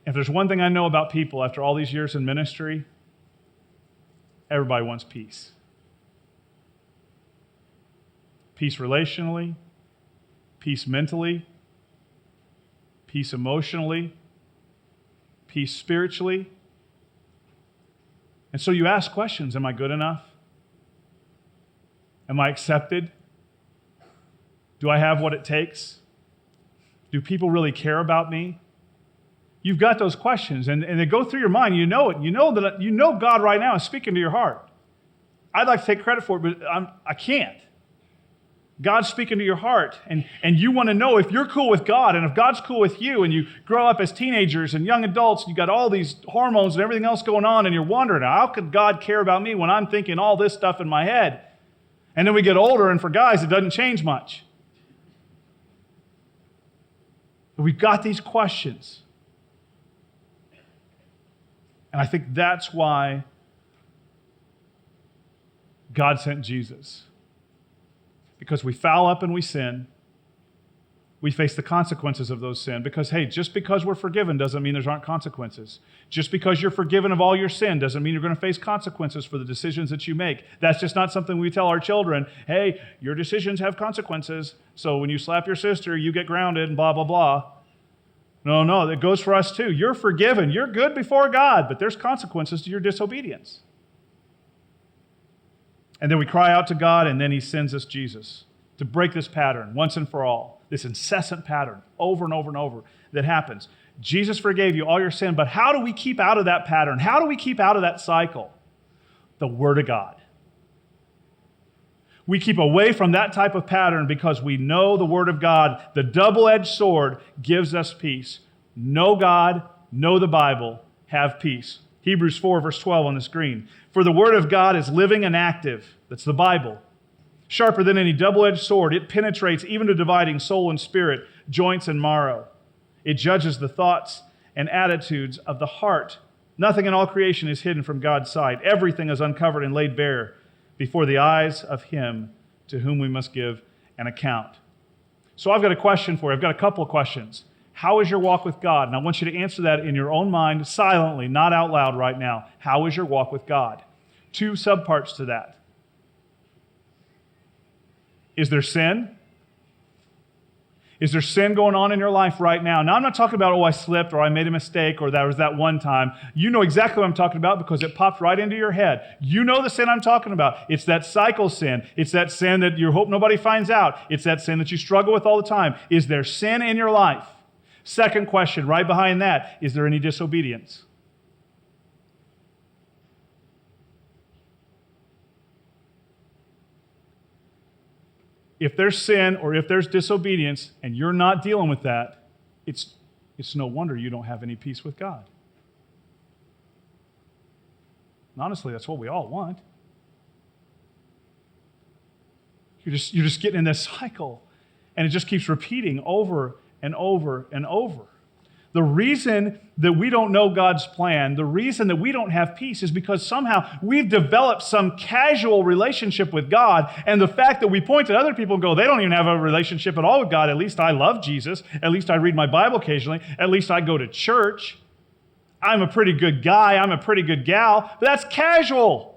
If there's one thing I know about people after all these years in ministry, everybody wants peace. Peace relationally, peace mentally, peace emotionally, peace spiritually. And so you ask questions. Am I good enough? Am I accepted? Do I have what it takes? Do people really care about me? You've got those questions, and they go through your mind. You know it. You know God right now is speaking to your heart. I'd like to take credit for it, but I can't. God's speaking to your heart, and you want to know if you're cool with God, and if God's cool with you, and you grow up as teenagers and young adults, and you got all these hormones and everything else going on, and you're wondering, how could God care about me when I'm thinking all this stuff in my head? And then we get older, and for guys, it doesn't change much. But we've got these questions. And I think that's why God sent Jesus. Because we foul up and we sin, we face the consequences of those sin. Because, hey, just because we're forgiven doesn't mean there aren't consequences. Just because you're forgiven of all your sin doesn't mean you're going to face consequences for the decisions that you make. That's just not something we tell our children. Hey, your decisions have consequences, so when you slap your sister, you get grounded and blah, blah, blah. No, that goes for us too. You're forgiven. You're good before God, but there's consequences to your disobedience. And then we cry out to God, and then He sends us Jesus to break this pattern once and for all, this incessant pattern over and over and over that happens. Jesus forgave you all your sin, but how do we keep out of that pattern? How do we keep out of that cycle? The Word of God. We keep away from that type of pattern because we know the Word of God. The double-edged sword gives us peace. Know God, know the Bible, have peace. Hebrews 4, verse 12 on the screen. For the Word of God is living and active. That's the Bible. Sharper than any double-edged sword. It penetrates even to dividing soul and spirit, joints and marrow. It judges the thoughts and attitudes of the heart. Nothing in all creation is hidden from God's sight. Everything is uncovered and laid bare before the eyes of Him to whom we must give an account. So I've got a question for you. I've got a couple of questions. How is your walk with God? And I want you to answer that in your own mind, silently, not out loud right now. How is your walk with God? 2 subparts to that. Is there sin? Is there sin going on in your life right now? Now, I'm not talking about, I slipped, or I made a mistake, or that was that one time. You know exactly what I'm talking about because it popped right into your head. You know the sin I'm talking about. It's that cycle sin. It's that sin that you hope nobody finds out. It's that sin that you struggle with all the time. Is there sin in your life? Second question, right behind that, is there any disobedience? If there's sin or if there's disobedience and you're not dealing with that, it's no wonder you don't have any peace with God. And honestly, that's what we all want. You're just getting in this cycle, and it just keeps repeating over and over and over. The reason that we don't know God's plan, the reason that we don't have peace is because somehow we've developed some casual relationship with God, and the fact that we point to other people and go, they don't even have a relationship at all with God. At least I love Jesus. At least I read my Bible occasionally. At least I go to church. I'm a pretty good guy. I'm a pretty good gal. But that's casual.